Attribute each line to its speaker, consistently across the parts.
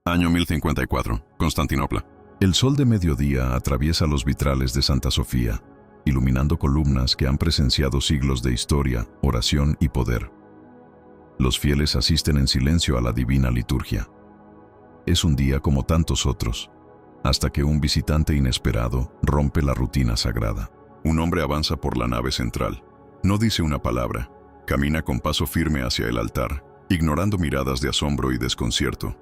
Speaker 1: Año 1054, Constantinopla. El sol de mediodía atraviesa los vitrales de Santa Sofía, iluminando columnas que han presenciado siglos de historia, oración y poder. Los fieles asisten en silencio a la divina liturgia. Es un día como tantos otros, hasta que un visitante inesperado rompe la rutina sagrada. Un hombre avanza por la nave central. No dice una palabra. Camina con paso firme hacia el altar, ignorando miradas de asombro y desconcierto.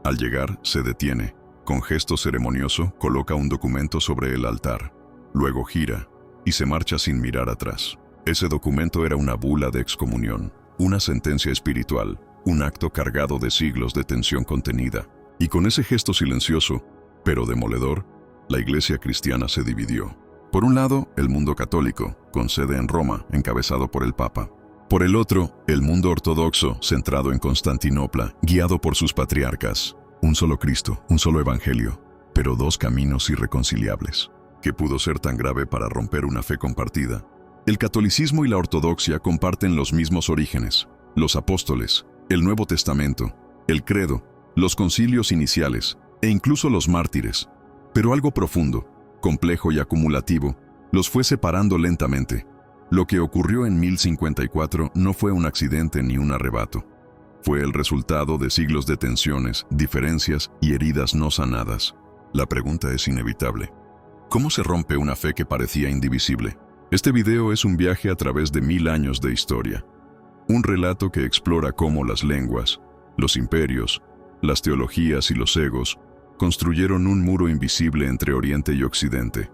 Speaker 1: Al llegar, se detiene. Con gesto ceremonioso, coloca un documento sobre el altar. Luego gira y se marcha sin mirar atrás. Ese documento era una bula de excomunión, una sentencia espiritual, un acto cargado de siglos de tensión contenida. Y con ese gesto silencioso, pero demoledor, la Iglesia cristiana se dividió. Por un lado, el mundo católico, con sede en Roma, encabezado por el Papa. Por el otro, el mundo ortodoxo, centrado en Constantinopla, guiado por sus patriarcas. Un solo Cristo, un solo Evangelio, pero dos caminos irreconciliables. ¿Qué pudo ser tan grave para romper una fe compartida? El catolicismo y la ortodoxia comparten los mismos orígenes: los apóstoles, el Nuevo Testamento, el credo, los concilios iniciales e incluso los mártires. Pero algo profundo, complejo y acumulativo los fue separando lentamente. Lo que ocurrió en 1054 no fue un accidente ni un arrebato. Fue el resultado de siglos de tensiones, diferencias y heridas no sanadas. La pregunta es inevitable: ¿cómo se rompe una fe que parecía indivisible? Este video es un viaje a través de 1000 años de historia. Un relato que explora cómo las lenguas, los imperios, las teologías y los egos construyeron un muro invisible entre Oriente y Occidente.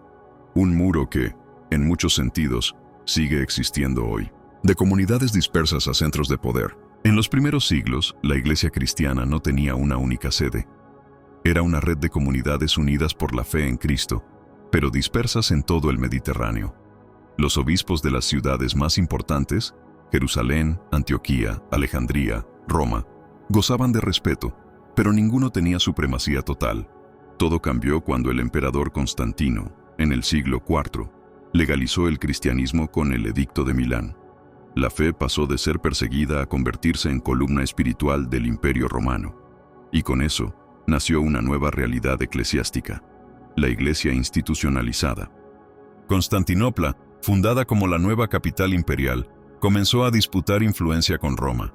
Speaker 1: Un muro que, en muchos sentidos, sigue existiendo hoy. De comunidades dispersas a centros de poder. En los primeros siglos, la Iglesia cristiana no tenía una única sede. Era una red de comunidades unidas por la fe en Cristo, pero dispersas en todo el Mediterráneo. Los obispos de las ciudades más importantes, Jerusalén, Antioquía, Alejandría, Roma, gozaban de respeto, pero ninguno tenía supremacía total. Todo cambió cuando el emperador Constantino, en el siglo IV, legalizó el cristianismo con el Edicto de Milán. La fe pasó de ser perseguida a convertirse en columna espiritual del Imperio Romano. Y con eso, nació una nueva realidad eclesiástica: la Iglesia institucionalizada. Constantinopla, fundada como la nueva capital imperial, comenzó a disputar influencia con Roma.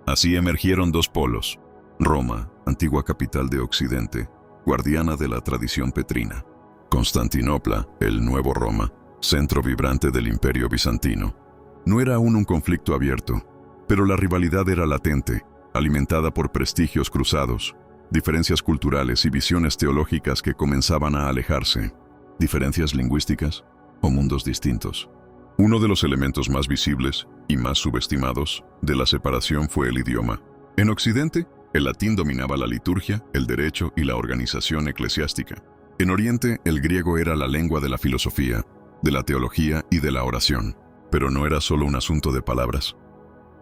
Speaker 1: Así emergieron dos polos: Roma, antigua capital de Occidente, guardiana de la tradición petrina; Constantinopla, el nuevo Roma, centro vibrante del Imperio bizantino. No era aún un conflicto abierto, pero la rivalidad era latente, alimentada por prestigios cruzados, diferencias culturales y visiones teológicas que comenzaban a alejarse, diferencias lingüísticas o mundos distintos. Uno de los elementos más visibles y más subestimados de la separación fue el idioma. En Occidente, el latín dominaba la liturgia, el derecho y la organización eclesiástica. En Oriente, el griego era la lengua de la filosofía, de la teología y de la oración. Pero no era solo un asunto de palabras.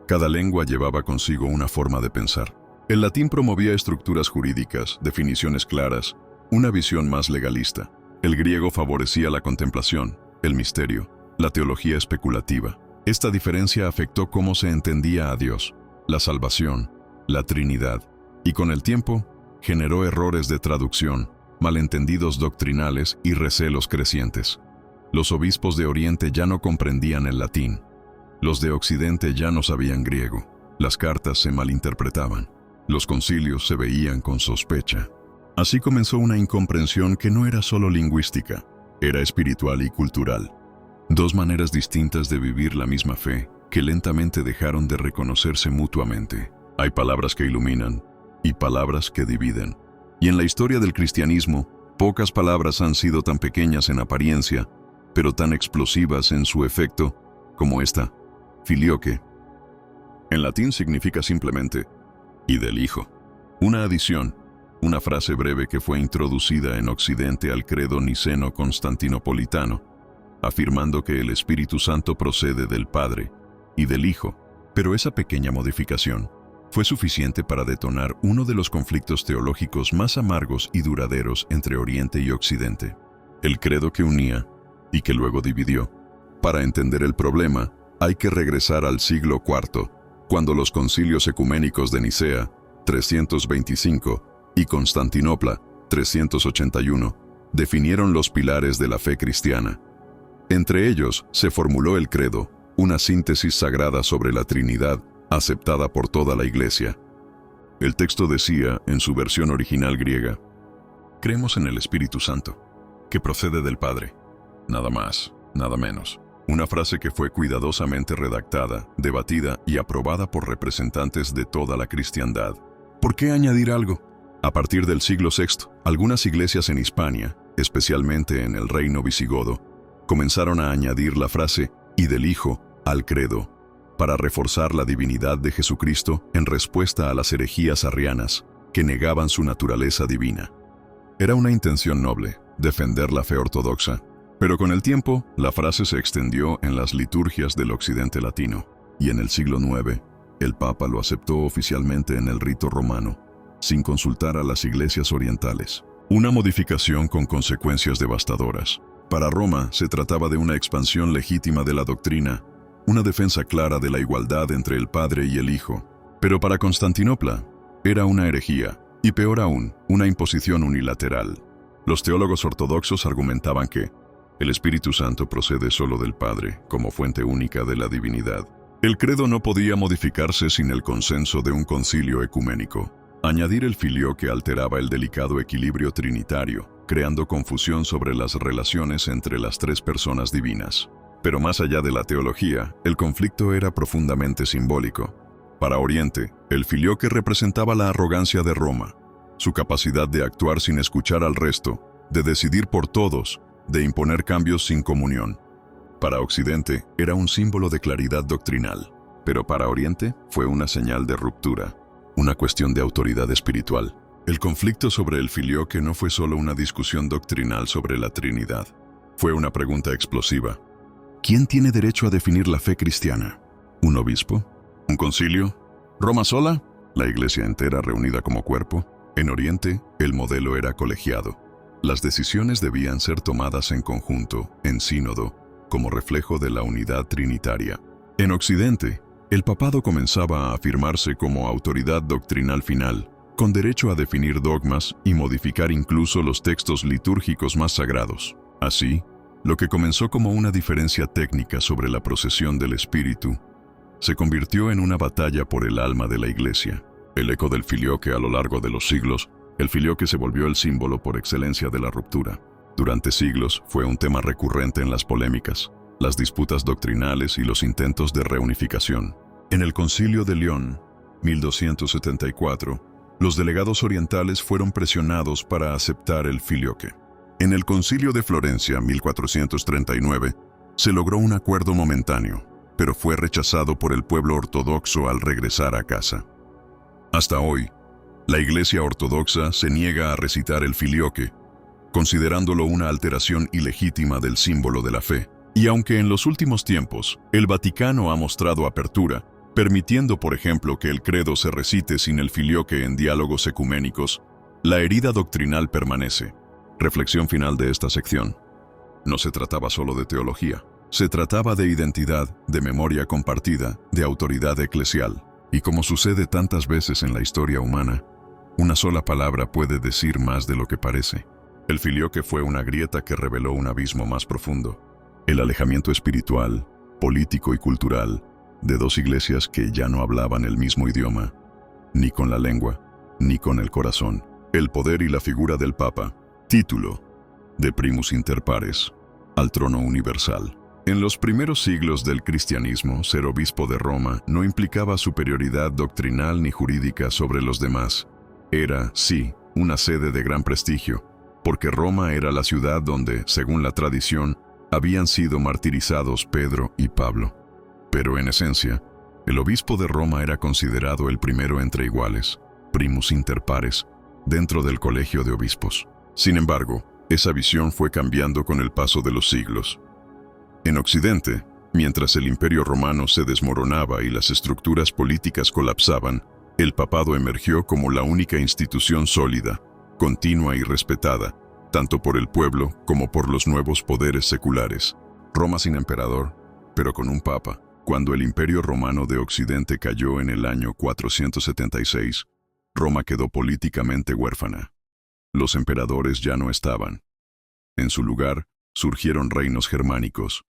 Speaker 1: Cada lengua llevaba consigo una forma de pensar. El latín promovía estructuras jurídicas, definiciones claras, una visión más legalista. El griego favorecía la contemplación, el misterio, la teología especulativa. Esta diferencia afectó cómo se entendía a Dios, la salvación, la Trinidad, y con el tiempo generó errores de traducción, malentendidos doctrinales y recelos crecientes. Los obispos de Oriente ya no comprendían el latín. Los de Occidente ya no sabían griego. Las cartas se malinterpretaban. Los concilios se veían con sospecha. Así comenzó una incomprensión que no era solo lingüística, era espiritual y cultural. Dos maneras distintas de vivir la misma fe que lentamente dejaron de reconocerse mutuamente. Hay palabras que iluminan y palabras que dividen. Y en la historia del cristianismo, pocas palabras han sido tan pequeñas en apariencia, pero tan explosivas en su efecto como esta: filioque. En latín significa simplemente «y del Hijo». Una adición, una frase breve que fue introducida en Occidente al credo niceno-constantinopolitano, afirmando que el Espíritu Santo procede del Padre y del Hijo. Pero esa pequeña modificación fue suficiente para detonar uno de los conflictos teológicos más amargos y duraderos entre Oriente y Occidente. El credo que unía y que luego dividió. Para entender el problema, hay que regresar al siglo IV, cuando los concilios ecuménicos de Nicea, 325, y Constantinopla, 381, definieron los pilares de la fe cristiana. Entre ellos se formuló el credo, una síntesis sagrada sobre la Trinidad, aceptada por toda la Iglesia. El texto decía, en su versión original griega, «Creemos en el Espíritu Santo, que procede del Padre, nada más, nada menos». Una frase que fue cuidadosamente redactada, debatida y aprobada por representantes de toda la cristiandad. ¿Por qué añadir algo? A partir del siglo VI, algunas iglesias en Hispania, especialmente en el reino visigodo, comenzaron a añadir la frase «y del Hijo» al credo, para reforzar la divinidad de Jesucristo en respuesta a las herejías arrianas que negaban su naturaleza divina. Era una intención noble, defender la fe ortodoxa, pero con el tiempo la frase se extendió en las liturgias del occidente latino, y en el siglo IX, el Papa lo aceptó oficialmente en el rito romano, sin consultar a las iglesias orientales. Una modificación con consecuencias devastadoras. Para Roma se trataba de una expansión legítima de la doctrina, una defensa clara de la igualdad entre el Padre y el Hijo. Pero para Constantinopla era una herejía, y peor aún, una imposición unilateral. Los teólogos ortodoxos argumentaban que el Espíritu Santo procede solo del Padre, como fuente única de la divinidad. El credo no podía modificarse sin el consenso de un concilio ecuménico. Añadir el filioque alteraba el delicado equilibrio trinitario, creando confusión sobre las relaciones entre las tres personas divinas. Pero más allá de la teología, el conflicto era profundamente simbólico. Para Oriente, el filioque representaba la arrogancia de Roma, su capacidad de actuar sin escuchar al resto, de decidir por todos, de imponer cambios sin comunión. Para Occidente, era un símbolo de claridad doctrinal, pero para Oriente fue una señal de ruptura, una cuestión de autoridad espiritual. El conflicto sobre el filioque no fue solo una discusión doctrinal sobre la Trinidad, fue una pregunta explosiva. ¿Quién tiene derecho a definir la fe cristiana? ¿Un obispo? ¿Un concilio? ¿Roma sola? ¿La iglesia entera reunida como cuerpo? En Oriente, el modelo era colegiado. Las decisiones debían ser tomadas en conjunto, en sínodo, como reflejo de la unidad trinitaria. En Occidente, el papado comenzaba a afirmarse como autoridad doctrinal final, con derecho a definir dogmas y modificar incluso los textos litúrgicos más sagrados. Así, lo que comenzó como una diferencia técnica sobre la procesión del Espíritu, se convirtió en una batalla por el alma de la Iglesia. El eco del filioque a lo largo de los siglos, el filioque se volvió el símbolo por excelencia de la ruptura. Durante siglos fue un tema recurrente en las polémicas, las disputas doctrinales y los intentos de reunificación. En el Concilio de León, 1274, los delegados orientales fueron presionados para aceptar el filioque. En el Concilio de Florencia, 1439, se logró un acuerdo momentáneo, pero fue rechazado por el pueblo ortodoxo al regresar a casa. Hasta hoy, la Iglesia ortodoxa se niega a recitar el filioque, considerándolo una alteración ilegítima del símbolo de la fe. Y aunque en los últimos tiempos el Vaticano ha mostrado apertura, permitiendo por ejemplo que el credo se recite sin el filioque en diálogos ecuménicos, la herida doctrinal permanece. Reflexión final de esta sección. No se trataba solo de teología, se trataba de identidad, de memoria compartida, de autoridad eclesial. Y como sucede tantas veces en la historia humana, una sola palabra puede decir más de lo que parece. El filioque fue una grieta que reveló un abismo más profundo. El alejamiento espiritual, político y cultural de dos iglesias que ya no hablaban el mismo idioma, ni con la lengua, ni con el corazón. El poder y la figura del Papa, título de primus inter pares, al trono universal. En los primeros siglos del cristianismo, ser obispo de Roma no implicaba superioridad doctrinal ni jurídica sobre los demás. Era, sí, una sede de gran prestigio, porque Roma era la ciudad donde, según la tradición, habían sido martirizados Pedro y Pablo. Pero en esencia, el obispo de Roma era considerado el primero entre iguales, primus inter pares, dentro del colegio de obispos. Sin embargo, esa visión fue cambiando con el paso de los siglos. En Occidente, mientras el Imperio Romano se desmoronaba y las estructuras políticas colapsaban, el papado emergió como la única institución sólida, continua y respetada, tanto por el pueblo como por los nuevos poderes seculares. Roma sin emperador, pero con un papa. Cuando el Imperio Romano de Occidente cayó en el año 476, Roma quedó políticamente huérfana. Los emperadores ya no estaban. En su lugar, surgieron reinos germánicos,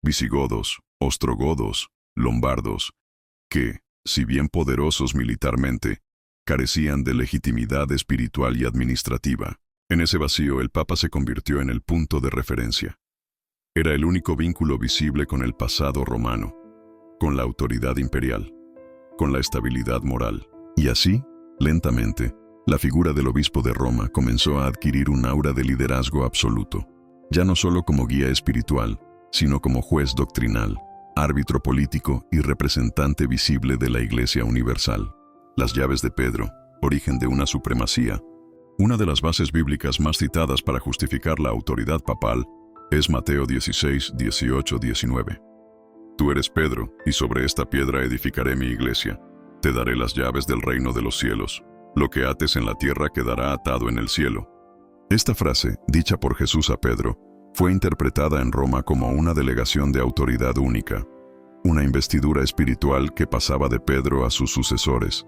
Speaker 1: visigodos, ostrogodos, lombardos, que, si bien poderosos militarmente, carecían de legitimidad espiritual y administrativa. En ese vacío, el Papa se convirtió en el punto de referencia. Era el único vínculo visible con el pasado romano, con la autoridad imperial, con la estabilidad moral. Y así, lentamente, la figura del obispo de Roma comenzó a adquirir un aura de liderazgo absoluto, ya no solo como guía espiritual, sino como juez doctrinal, árbitro político y representante visible de la Iglesia universal. Las llaves de Pedro, origen de una supremacía. Una de las bases bíblicas más citadas para justificar la autoridad papal es Mateo 16, 18, 19. Tú eres Pedro, y sobre esta piedra edificaré mi iglesia. Te daré las llaves del reino de los cielos. Lo que ates en la tierra quedará atado en el cielo. Esta frase, dicha por Jesús a Pedro, fue interpretada en Roma como una delegación de autoridad única, una investidura espiritual que pasaba de Pedro a sus sucesores,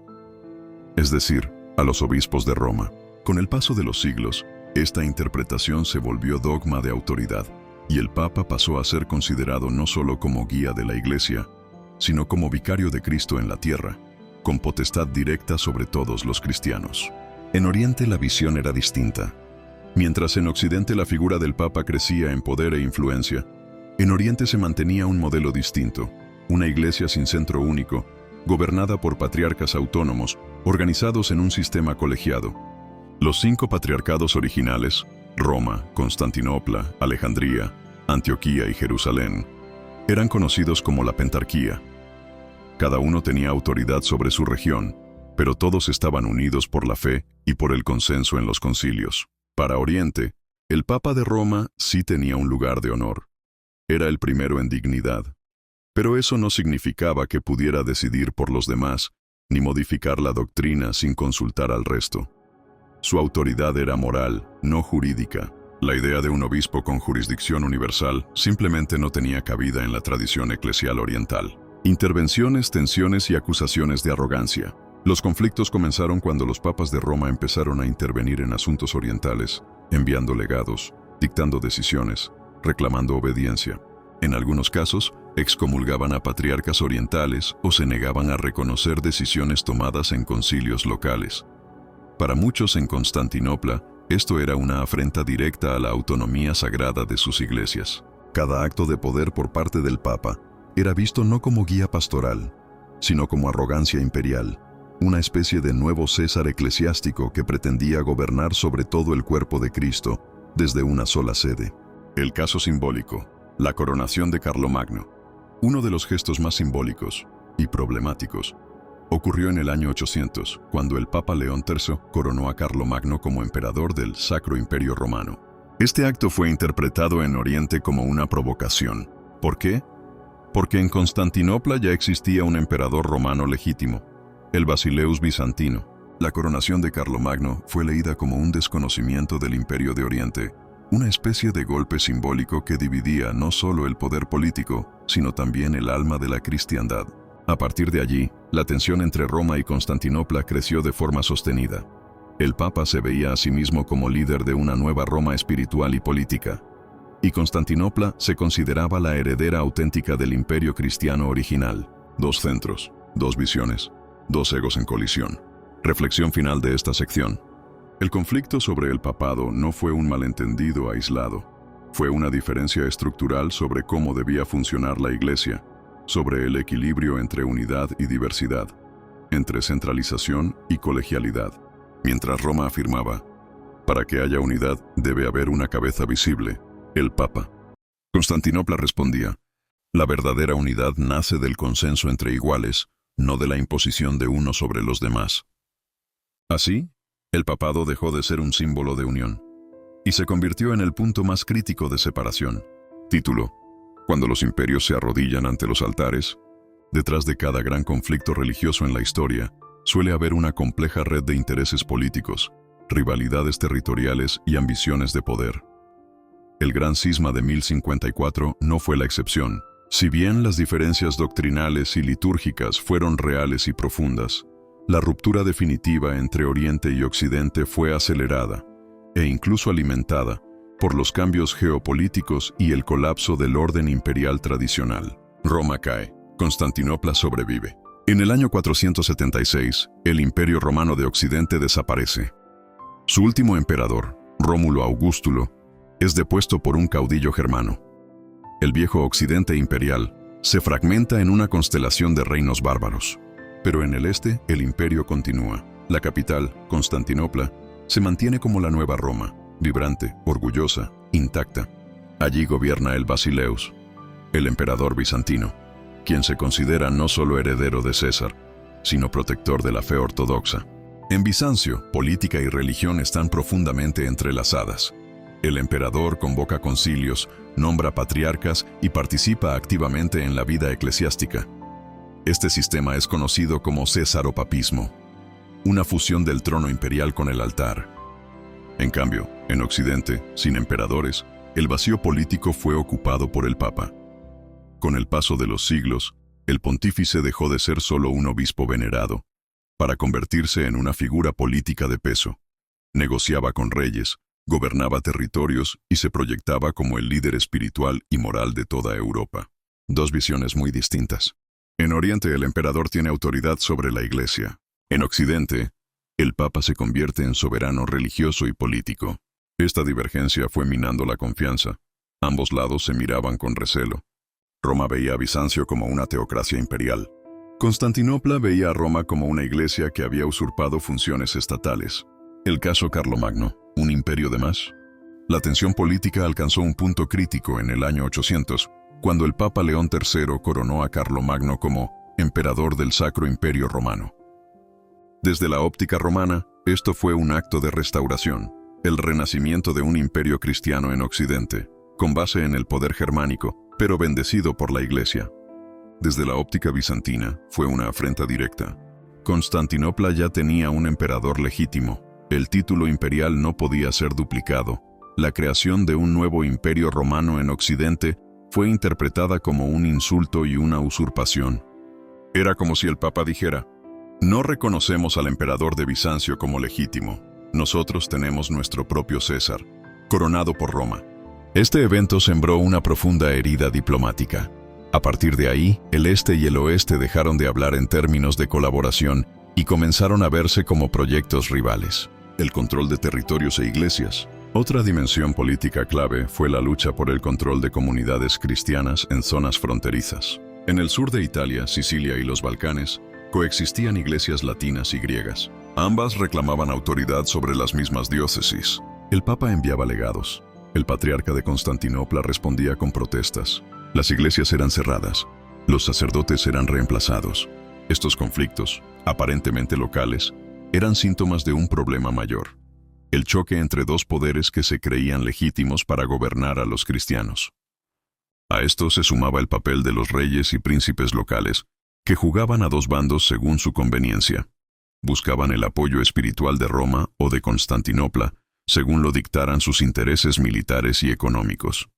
Speaker 1: es decir, a los obispos de Roma. Con el paso de los siglos, esta interpretación se volvió dogma de autoridad, y el Papa pasó a ser considerado no solo como guía de la Iglesia, sino como vicario de Cristo en la tierra, con potestad directa sobre todos los cristianos. En Oriente la visión era distinta. Mientras en Occidente la figura del Papa crecía en poder e influencia, en Oriente se mantenía un modelo distinto, una iglesia sin centro único, gobernada por patriarcas autónomos, organizados en un sistema colegiado. Los 5 patriarcados originales, Roma, Constantinopla, Alejandría, Antioquía y Jerusalén, eran conocidos como la Pentarquía. Cada uno tenía autoridad sobre su región, pero todos estaban unidos por la fe y por el consenso en los concilios. Para Oriente, el Papa de Roma sí tenía un lugar de honor. Era el primero en dignidad. Pero eso no significaba que pudiera decidir por los demás, ni modificar la doctrina sin consultar al resto. Su autoridad era moral, no jurídica. La idea de un obispo con jurisdicción universal simplemente no tenía cabida en la tradición eclesial oriental. Intervenciones, tensiones y acusaciones de arrogancia. Los conflictos comenzaron cuando los papas de Roma empezaron a intervenir en asuntos orientales, enviando legados, dictando decisiones, reclamando obediencia. En algunos casos, excomulgaban a patriarcas orientales o se negaban a reconocer decisiones tomadas en concilios locales. Para muchos en Constantinopla, esto era una afrenta directa a la autonomía sagrada de sus iglesias. Cada acto de poder por parte del Papa era visto no como guía pastoral, sino como arrogancia imperial, una especie de nuevo César eclesiástico que pretendía gobernar sobre todo el cuerpo de Cristo desde una sola sede. El caso simbólico, la coronación de Carlomagno. Uno de los gestos más simbólicos y problemáticos ocurrió en el año 800, cuando el Papa León III coronó a Carlomagno como emperador del Sacro Imperio Romano. Este acto fue interpretado en Oriente como una provocación. ¿Por qué? Porque en Constantinopla ya existía un emperador romano legítimo, el Basileus Bizantino. La coronación de Carlomagno fue leída como un desconocimiento del Imperio de Oriente, una especie de golpe simbólico que dividía no solo el poder político, sino también el alma de la cristiandad. A partir de allí, la tensión entre Roma y Constantinopla creció de forma sostenida. El Papa se veía a sí mismo como líder de una nueva Roma espiritual y política, y Constantinopla se consideraba la heredera auténtica del imperio cristiano original. 2 centros, 2 visiones, 2 egos en colisión. Reflexión final de esta sección. El conflicto sobre el papado no fue un malentendido aislado. Fue una diferencia estructural sobre cómo debía funcionar la Iglesia, sobre el equilibrio entre unidad y diversidad, entre centralización y colegialidad. Mientras Roma afirmaba, para que haya unidad debe haber una cabeza visible, el Papa. Constantinopla respondía, la verdadera unidad nace del consenso entre iguales, no de la imposición de uno sobre los demás. Así, el papado dejó de ser un símbolo de unión y se convirtió en el punto más crítico de separación. Título: Cuando los imperios se arrodillan ante los altares. Detrás de cada gran conflicto religioso en la historia, suele haber una compleja red de intereses políticos, rivalidades territoriales y ambiciones de poder. El gran cisma de 1054 no fue la excepción. Si bien las diferencias doctrinales y litúrgicas fueron reales y profundas, La ruptura definitiva entre Oriente y Occidente fue acelerada e incluso alimentada por los cambios geopolíticos y el colapso del orden imperial tradicional. Roma cae, Constantinopla sobrevive. En el año 476, el Imperio Romano de Occidente desaparece. Su último emperador, Rómulo Augustulo, es depuesto por un caudillo germano. El viejo Occidente imperial se fragmenta en una constelación de reinos bárbaros. Pero en el este, el imperio continúa. La capital, Constantinopla, se mantiene como la nueva Roma, vibrante, orgullosa, intacta. Allí gobierna el Basileus, el emperador bizantino, quien se considera no solo heredero de César, sino protector de la fe ortodoxa. En Bizancio, política y religión están profundamente entrelazadas. El emperador convoca concilios, nombra patriarcas y participa activamente en la vida eclesiástica. Este sistema es conocido como cesaropapismo, una fusión del trono imperial con el altar. En cambio, en Occidente, sin emperadores, el vacío político fue ocupado por el Papa. Con el paso de los siglos, el pontífice dejó de ser solo un obispo venerado, para convertirse en una figura política de peso. Negociaba con reyes, gobernaba territorios y se proyectaba como el líder espiritual y moral de toda Europa. Dos visiones muy distintas. En Oriente, el emperador tiene autoridad sobre la Iglesia. En Occidente, el Papa se convierte en soberano religioso y político. Esta divergencia fue minando la confianza. Ambos lados se miraban con recelo. Roma veía a Bizancio como una teocracia imperial. Constantinopla veía a Roma como una iglesia que había usurpado funciones estatales. El caso Carlomagno, un imperio de más. La tensión política alcanzó un punto crítico en el año 800, cuando el Papa León III coronó a Carlomagno como emperador del Sacro Imperio Romano. Desde la óptica romana, esto fue un acto de restauración, el renacimiento de un imperio cristiano en Occidente, con base en el poder germánico, pero bendecido por la Iglesia. Desde la óptica bizantina, fue una afrenta directa. Constantinopla ya tenía un emperador legítimo. El título imperial no podía ser duplicado. La creación de un nuevo imperio romano en Occidente fue interpretada como un insulto y una usurpación. Era como si el Papa dijera: no reconocemos al emperador de Bizancio como legítimo. Nosotros tenemos nuestro propio César, coronado por Roma. Este evento sembró una profunda herida diplomática. A partir de ahí, el este y el oeste dejaron de hablar en términos de colaboración y comenzaron a verse como proyectos rivales. El control de territorios e iglesias. Otra dimensión política clave fue la lucha por el control de comunidades cristianas en zonas fronterizas. En el sur de Italia, Sicilia y los Balcanes, coexistían iglesias latinas y griegas. Ambas reclamaban autoridad sobre las mismas diócesis. El Papa enviaba legados. El patriarca de Constantinopla respondía con protestas. Las iglesias eran cerradas. Los sacerdotes eran reemplazados. Estos conflictos, aparentemente locales, eran síntomas de un problema mayor: el choque entre dos poderes que se creían legítimos para gobernar a los cristianos. A esto se sumaba el papel de los reyes y príncipes locales, que jugaban a dos bandos según su conveniencia. Buscaban el apoyo espiritual de Roma o de Constantinopla, según lo dictaran sus intereses militares y económicos.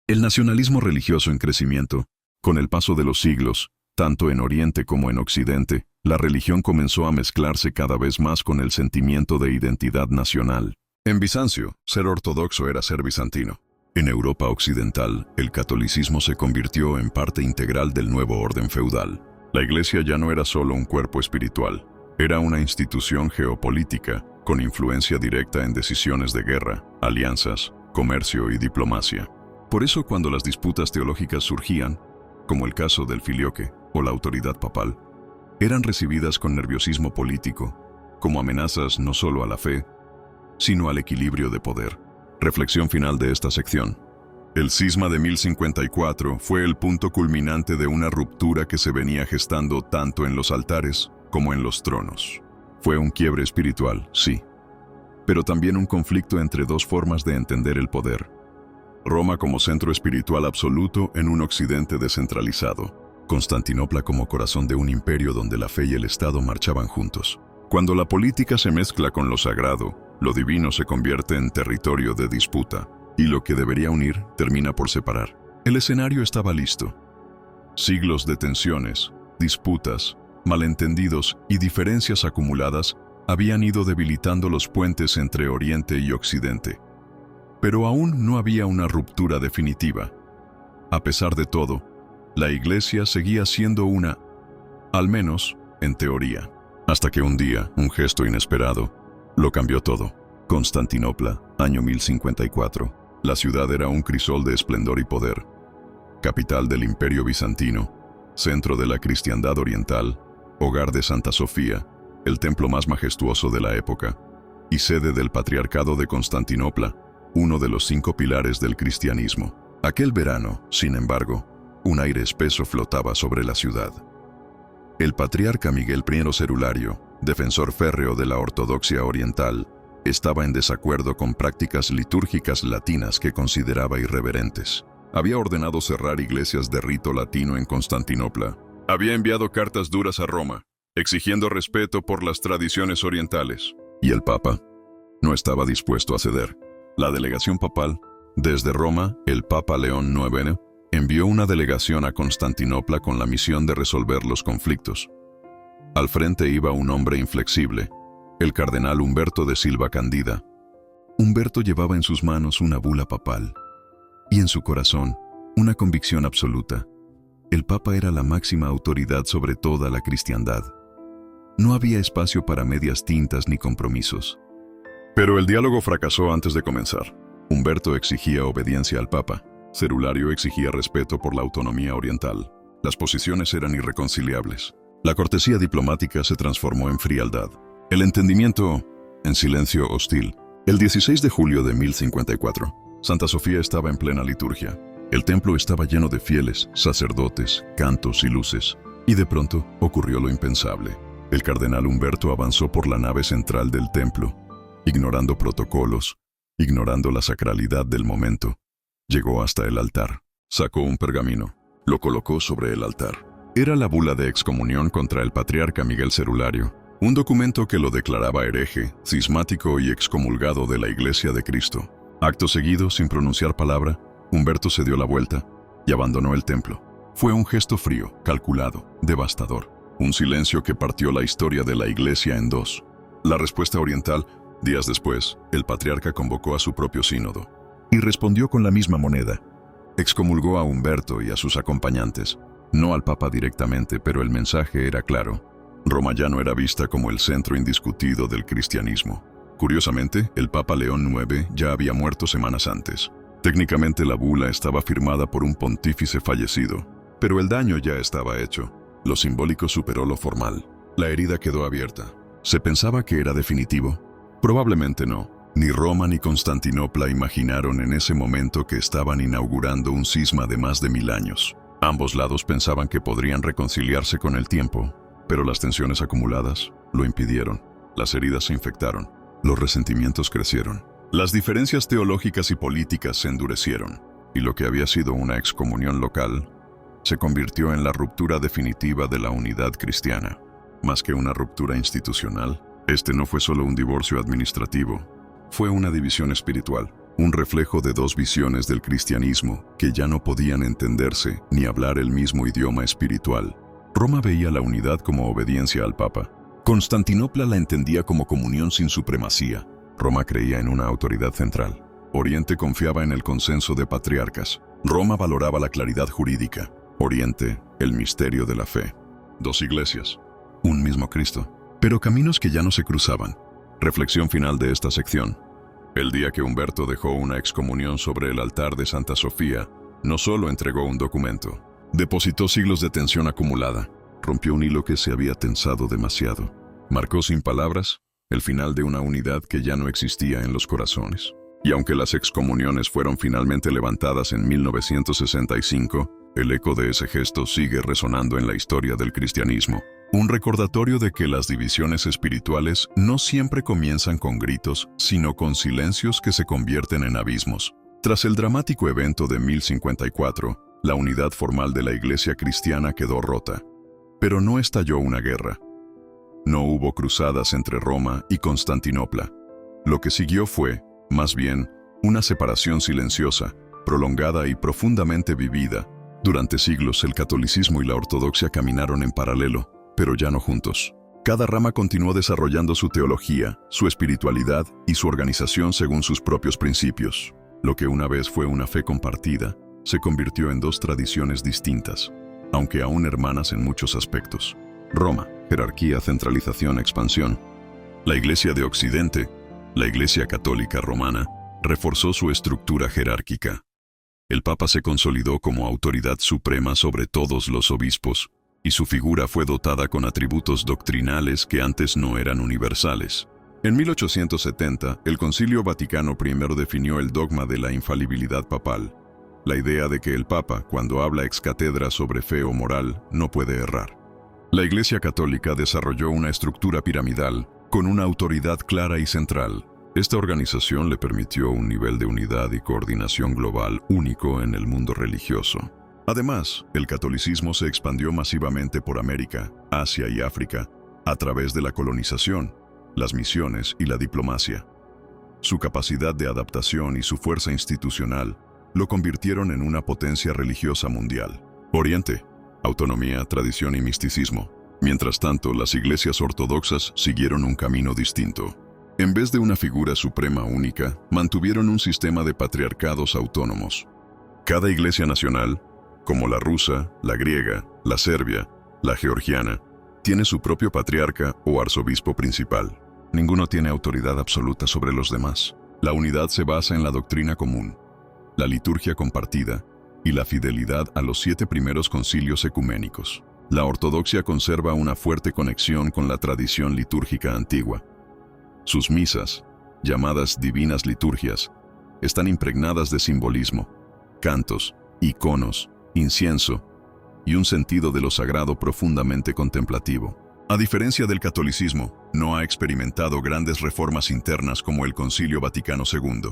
Speaker 1: El nacionalismo religioso en crecimiento. Con el paso de los siglos, tanto en Oriente como en Occidente, la religión comenzó a mezclarse cada vez más con el sentimiento de identidad nacional. En Bizancio, ser ortodoxo era ser bizantino. En Europa occidental, el catolicismo se convirtió en parte integral del nuevo orden feudal. La Iglesia ya no era solo un cuerpo espiritual, era una institución geopolítica, con influencia directa en decisiones de guerra, alianzas, comercio y diplomacia. Por eso, cuando las disputas teológicas surgían, como el caso del filioque o la autoridad papal, eran recibidas con nerviosismo político, como amenazas no solo a la fe, sino al equilibrio de poder. Reflexión final de esta sección. El cisma de 1054 fue el punto culminante de una ruptura que se venía gestando tanto en los altares como en los tronos. Fue un quiebre espiritual, sí, pero también un conflicto entre dos formas de entender el poder. Roma como centro espiritual absoluto en un occidente descentralizado. Constantinopla como corazón de un imperio donde la fe y el Estado marchaban juntos. Cuando la política se mezcla con lo sagrado, lo divino se convierte en territorio de disputa, y lo que debería unir termina por separar. El escenario estaba listo. Siglos de tensiones, disputas, malentendidos y diferencias acumuladas habían ido debilitando los puentes entre Oriente y Occidente. Pero aún no había una ruptura definitiva. A pesar de todo, la Iglesia seguía siendo una, al menos en teoría. Hasta que un día, un gesto inesperado, lo cambió todo. Constantinopla, año 1054. La ciudad era un crisol de esplendor y poder. Capital del Imperio Bizantino, centro de la cristiandad oriental, hogar de Santa Sofía, el templo más majestuoso de la época, y sede del Patriarcado de Constantinopla, uno de los 5 pilares del cristianismo. Aquel verano, sin embargo, un aire espeso flotaba sobre la ciudad. El patriarca Miguel I Cerulario, defensor férreo de la ortodoxia oriental, estaba en desacuerdo con prácticas litúrgicas latinas que consideraba irreverentes. Había ordenado cerrar iglesias de rito latino en Constantinopla. Había enviado cartas duras a Roma, exigiendo respeto por las tradiciones orientales. Y el Papa no estaba dispuesto a ceder. La delegación papal, desde Roma, el Papa León IX, envió una delegación a Constantinopla con la misión de resolver los conflictos. Al frente iba un hombre inflexible, el cardenal Humberto de Silva Candida. Humberto llevaba en sus manos una bula papal y en su corazón una convicción absoluta. El Papa era la máxima autoridad sobre toda la cristiandad. No había espacio para medias tintas ni compromisos. Pero el diálogo fracasó antes de comenzar. Humberto exigía obediencia al Papa. Cerulario exigía respeto por la autonomía oriental. Las posiciones eran irreconciliables. La cortesía diplomática se transformó en frialdad. El entendimiento en silencio hostil. El 16 de julio de 1054, Santa Sofía estaba en plena liturgia. El templo estaba lleno de fieles, sacerdotes, cantos y luces. Y de pronto ocurrió lo impensable. El cardenal Humberto avanzó por la nave central del templo, ignorando protocolos, ignorando la sacralidad del momento. Llegó hasta el altar, sacó un pergamino, lo colocó sobre el altar. Era la bula de excomunión contra el patriarca Miguel Cerulario, un documento que lo declaraba hereje, cismático y excomulgado de la Iglesia de Cristo. Acto seguido, sin pronunciar palabra, Humberto se dio la vuelta y abandonó el templo. Fue un gesto frío, calculado, devastador. Un silencio que partió la historia de la Iglesia en dos. La respuesta oriental. Días después, el patriarca convocó a su propio sínodo y respondió con la misma moneda. Excomulgó a Humberto y a sus acompañantes, no al Papa directamente, pero el mensaje era claro. Roma ya no era vista como el centro indiscutido del cristianismo. Curiosamente, el Papa León IX ya había muerto semanas antes. Técnicamente la bula estaba firmada por un pontífice fallecido, pero el daño ya estaba hecho. Lo simbólico superó lo formal. La herida quedó abierta. ¿Se pensaba que era definitivo? Probablemente no. Ni Roma ni Constantinopla imaginaron en ese momento que estaban inaugurando un cisma de más de 1000 años. Ambos lados pensaban que podrían reconciliarse con el tiempo, pero las tensiones acumuladas lo impidieron. Las heridas se infectaron. Los resentimientos crecieron. Las diferencias teológicas y políticas se endurecieron, y lo que había sido una excomunión local se convirtió en la ruptura definitiva de la unidad cristiana. Más que una ruptura institucional, este no fue solo un divorcio administrativo, fue una división espiritual, un reflejo de dos visiones del cristianismo que ya no podían entenderse ni hablar el mismo idioma espiritual. Roma veía la unidad como obediencia al Papa. Constantinopla la entendía como comunión sin supremacía. Roma creía en una autoridad central. Oriente confiaba en el consenso de patriarcas. Roma valoraba la claridad jurídica. Oriente, el misterio de la fe. Dos iglesias, un mismo Cristo, pero caminos que ya no se cruzaban. Reflexión final de esta sección. El día que Humberto dejó una excomunión sobre el altar de Santa Sofía, no solo entregó un documento, depositó siglos de tensión acumulada, rompió un hilo que se había tensado demasiado, marcó sin palabras el final de una unidad que ya no existía en los corazones. Y aunque las excomuniones fueron finalmente levantadas en 1965, el eco de ese gesto sigue resonando en la historia del cristianismo. Un recordatorio de que las divisiones espirituales no siempre comienzan con gritos, sino con silencios que se convierten en abismos. Tras el dramático evento de 1054, la unidad formal de la Iglesia cristiana quedó rota. Pero no estalló una guerra. No hubo cruzadas entre Roma y Constantinopla. Lo que siguió fue, más bien, una separación silenciosa, prolongada y profundamente vivida. Durante siglos el catolicismo y la ortodoxia caminaron en paralelo. pero ya no juntos. Cada rama continuó desarrollando su teología, su espiritualidad y su organización según sus propios principios. Lo que una vez fue una fe compartida, se convirtió en dos tradiciones distintas, aunque aún hermanas en muchos aspectos. Roma, jerarquía, centralización, expansión. La Iglesia de Occidente, la Iglesia Católica Romana, reforzó su estructura jerárquica. El Papa se consolidó como autoridad suprema sobre todos los obispos, y su figura fue dotada con atributos doctrinales que antes no eran universales. En 1870, el Concilio Vaticano I definió el dogma de la infalibilidad papal, la idea de que el Papa, cuando habla ex cátedra sobre fe o moral, no puede errar. La Iglesia Católica desarrolló una estructura piramidal con una autoridad clara y central. Esta organización le permitió un nivel de unidad y coordinación global único en el mundo religioso. Además, el catolicismo se expandió masivamente por América, Asia y África, a través de la colonización, las misiones y la diplomacia. Su capacidad de adaptación y su fuerza institucional lo convirtieron en una potencia religiosa mundial. Oriente, autonomía, tradición y misticismo. Mientras tanto, las iglesias ortodoxas siguieron un camino distinto. En vez de una figura suprema única, mantuvieron un sistema de patriarcados autónomos. Cada iglesia nacional, como la rusa, la griega, la serbia, la georgiana, tiene su propio patriarca o arzobispo principal. Ninguno tiene autoridad absoluta sobre los demás. La unidad se basa en la doctrina común, la liturgia compartida y la fidelidad a los 7 primeros concilios ecuménicos. La ortodoxia conserva una fuerte conexión con la tradición litúrgica antigua. Sus misas, llamadas divinas liturgias, están impregnadas de simbolismo, cantos, iconos, incienso y un sentido de lo sagrado profundamente contemplativo. A diferencia del catolicismo, no ha experimentado grandes reformas internas como el Concilio Vaticano II.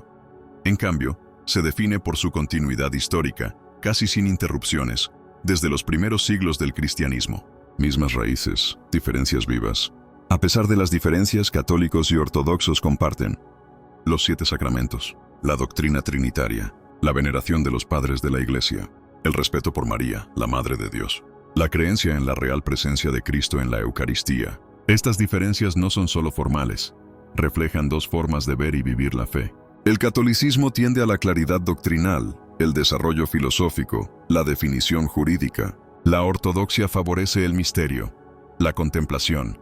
Speaker 1: En cambio, se define por su continuidad histórica, casi sin interrupciones, desde los primeros siglos del cristianismo. Mismas raíces, diferencias vivas. A pesar de las diferencias, católicos y ortodoxos comparten los 7 sacramentos, la doctrina trinitaria, la veneración de los padres de la Iglesia, el respeto por María, la Madre de Dios, la creencia en la real presencia de Cristo en la Eucaristía. Estas diferencias no son solo formales, reflejan 2 formas de ver y vivir la fe. El catolicismo tiende a la claridad doctrinal, el desarrollo filosófico, la definición jurídica. La ortodoxia favorece el misterio, la contemplación,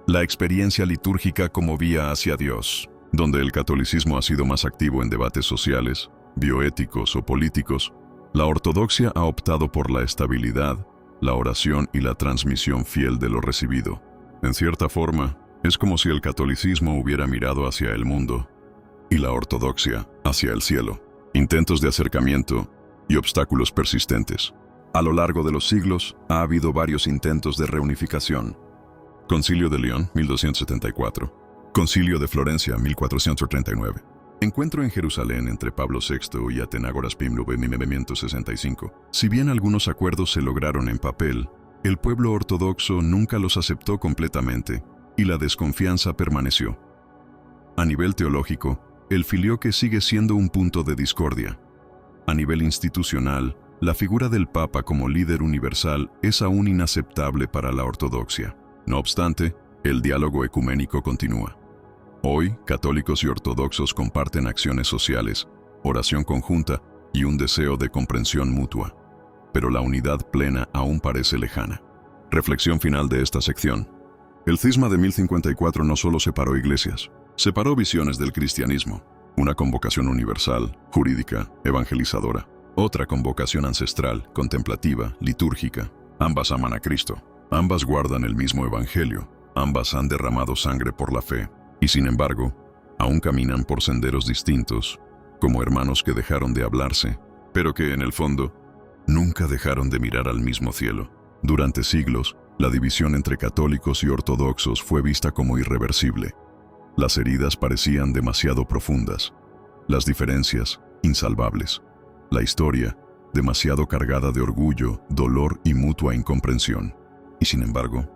Speaker 1: la experiencia litúrgica como vía hacia Dios. Donde el catolicismo ha sido más activo en debates sociales, bioéticos o políticos, la ortodoxia ha optado por la estabilidad, la oración y la transmisión fiel de lo recibido. En cierta forma, es como si el catolicismo hubiera mirado hacia el mundo y la ortodoxia hacia el cielo. Intentos de acercamiento y obstáculos persistentes. A lo largo de los siglos, ha habido varios intentos de reunificación. Concilio de León, 1274. Concilio de Florencia, 1439. Encuentro en Jerusalén entre Pablo VI y Atenágoras I, 1965. Si bien algunos acuerdos se lograron en papel, el pueblo ortodoxo nunca los aceptó completamente y la desconfianza permaneció. A nivel teológico, el filioque sigue siendo un punto de discordia. A nivel institucional, la figura del Papa como líder universal es aún inaceptable para la ortodoxia. No obstante, el diálogo ecuménico continúa. Hoy, católicos y ortodoxos comparten acciones sociales, oración conjunta y un deseo de comprensión mutua. Pero la unidad plena aún parece lejana. Reflexión final de esta sección. El cisma de 1054 no solo separó iglesias, separó visiones del cristianismo. Una convocación universal, jurídica, evangelizadora. Otra convocación ancestral, contemplativa, litúrgica. Ambas aman a Cristo. Ambas guardan el mismo evangelio. Ambas han derramado sangre por la fe. Y sin embargo, aún caminan por senderos distintos, como hermanos que dejaron de hablarse, pero que en el fondo nunca dejaron de mirar al mismo cielo. Durante siglos, la división entre católicos y ortodoxos fue vista como irreversible. Las heridas parecían demasiado profundas, las diferencias insalvables, la historia demasiado cargada de orgullo, dolor y mutua incomprensión. Y sin embargo,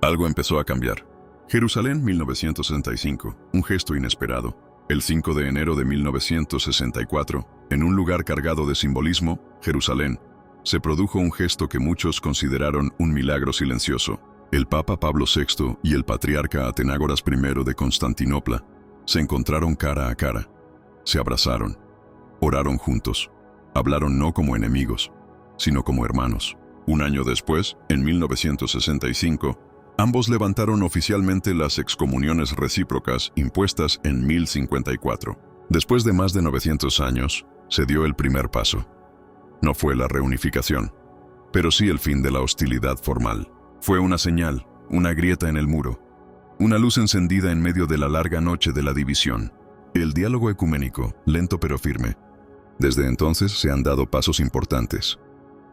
Speaker 1: algo empezó a cambiar. Jerusalén, 1965, un gesto inesperado. El 5 de enero de 1964, en un lugar cargado de simbolismo, Jerusalén, se produjo un gesto que muchos consideraron un milagro silencioso. El Papa Pablo VI y el patriarca Atenágoras I de Constantinopla se encontraron cara a cara, se abrazaron, oraron juntos, hablaron no como enemigos, sino como hermanos. Un año después, en 1965, ambos levantaron oficialmente las excomuniones recíprocas impuestas en 1054. Después de más de 900 años, se dio el primer paso. No fue la reunificación, pero sí el fin de la hostilidad formal. Fue una señal, una grieta en el muro, una luz encendida en medio de la larga noche de la división. El diálogo ecuménico, lento pero firme. Desde entonces se han dado pasos importantes.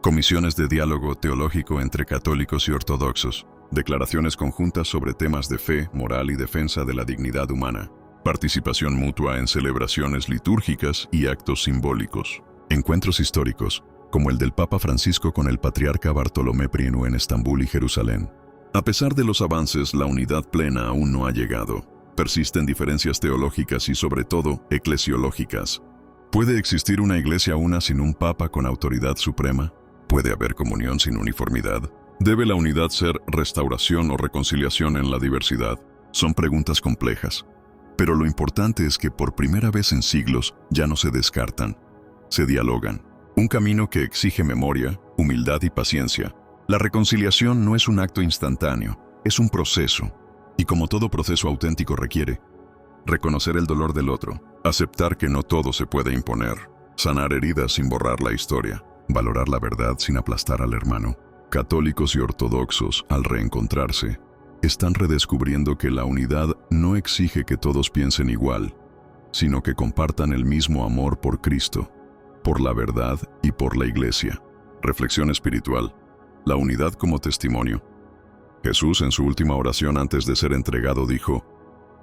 Speaker 1: Comisiones de diálogo teológico entre católicos y ortodoxos, declaraciones conjuntas sobre temas de fe, moral y defensa de la dignidad humana, participación mutua en celebraciones litúrgicas y actos simbólicos, encuentros históricos, como el del Papa Francisco con el patriarca Bartolomé I en Estambul y Jerusalén. A pesar de los avances, la unidad plena aún no ha llegado. Persisten diferencias teológicas y sobre todo eclesiológicas. ¿Puede existir una iglesia una sin un papa con autoridad suprema? ¿Puede haber comunión sin uniformidad? ¿Debe la unidad ser restauración o reconciliación en la diversidad? Son preguntas complejas. Pero lo importante es que por primera vez en siglos ya no se descartan, se dialogan. Un camino que exige memoria, humildad y paciencia. La reconciliación no es un acto instantáneo, es un proceso. Y como todo proceso auténtico requiere reconocer el dolor del otro, aceptar que no todo se puede imponer, sanar heridas sin borrar la historia, valorar la verdad sin aplastar al hermano. Católicos y ortodoxos, al reencontrarse, están redescubriendo que la unidad no exige que todos piensen igual, sino que compartan el mismo amor por Cristo, por la verdad y por la Iglesia. Reflexión espiritual. La unidad como testimonio. Jesús en su última oración antes de ser entregado dijo: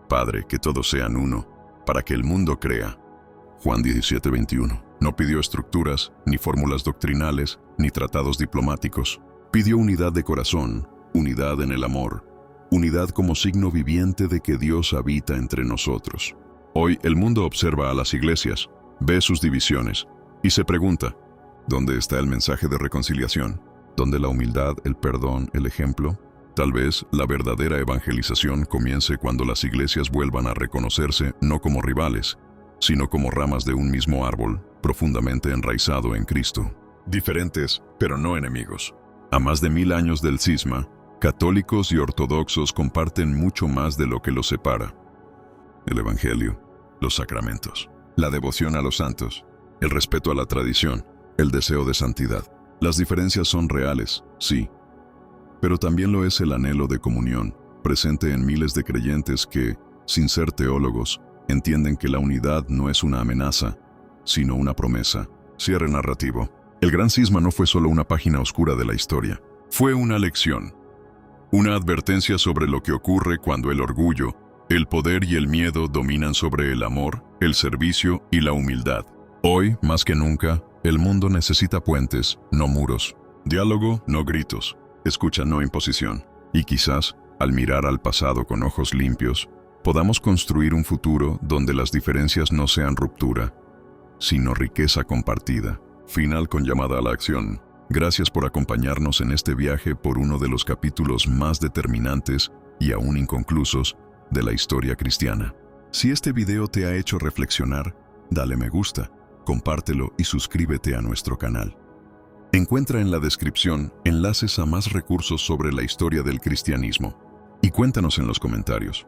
Speaker 1: Padre, que todos sean uno, para que el mundo crea. Juan 17:21. No pidió estructuras, ni fórmulas doctrinales, ni tratados diplomáticos. Pidió unidad de corazón, unidad en el amor, unidad como signo viviente de que Dios habita entre nosotros. Hoy el mundo observa a las iglesias, ve sus divisiones, y se pregunta, ¿dónde está el mensaje de reconciliación? ¿Dónde la humildad, el perdón, el ejemplo? Tal vez la verdadera evangelización comience cuando las iglesias vuelvan a reconocerse no como rivales, sino como ramas de un mismo árbol, profundamente enraizado en Cristo. Diferentes, pero no enemigos. A más de 1000 años del cisma, católicos y ortodoxos comparten mucho más de lo que los separa. El Evangelio, los sacramentos, la devoción a los santos, el respeto a la tradición, el deseo de santidad. Las diferencias son reales, sí, pero también lo es el anhelo de comunión, presente en miles de creyentes que, sin ser teólogos, entienden que la unidad no es una amenaza, sino una promesa. Cierre narrativo. El gran cisma no fue solo una página oscura de la historia, fue una lección. Una advertencia sobre lo que ocurre cuando el orgullo, el poder y el miedo dominan sobre el amor, el servicio y la humildad. Hoy, más que nunca, el mundo necesita puentes, no muros. Diálogo, no gritos. Escucha, no imposición. Y quizás, al mirar al pasado con ojos limpios, podamos construir un futuro donde las diferencias no sean ruptura, sino riqueza compartida. Final con llamada a la acción. Gracias por acompañarnos en este viaje por uno de los capítulos más determinantes y aún inconclusos de la historia cristiana. Si este video te ha hecho reflexionar, dale me gusta, compártelo y suscríbete a nuestro canal. Encuentra en la descripción enlaces a más recursos sobre la historia del cristianismo. Y cuéntanos en los comentarios,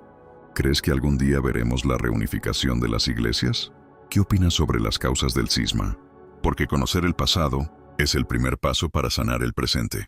Speaker 1: ¿crees que algún día veremos la reunificación de las iglesias? ¿Qué opinas sobre las causas del cisma? Porque conocer el pasado es el primer paso para sanar el presente.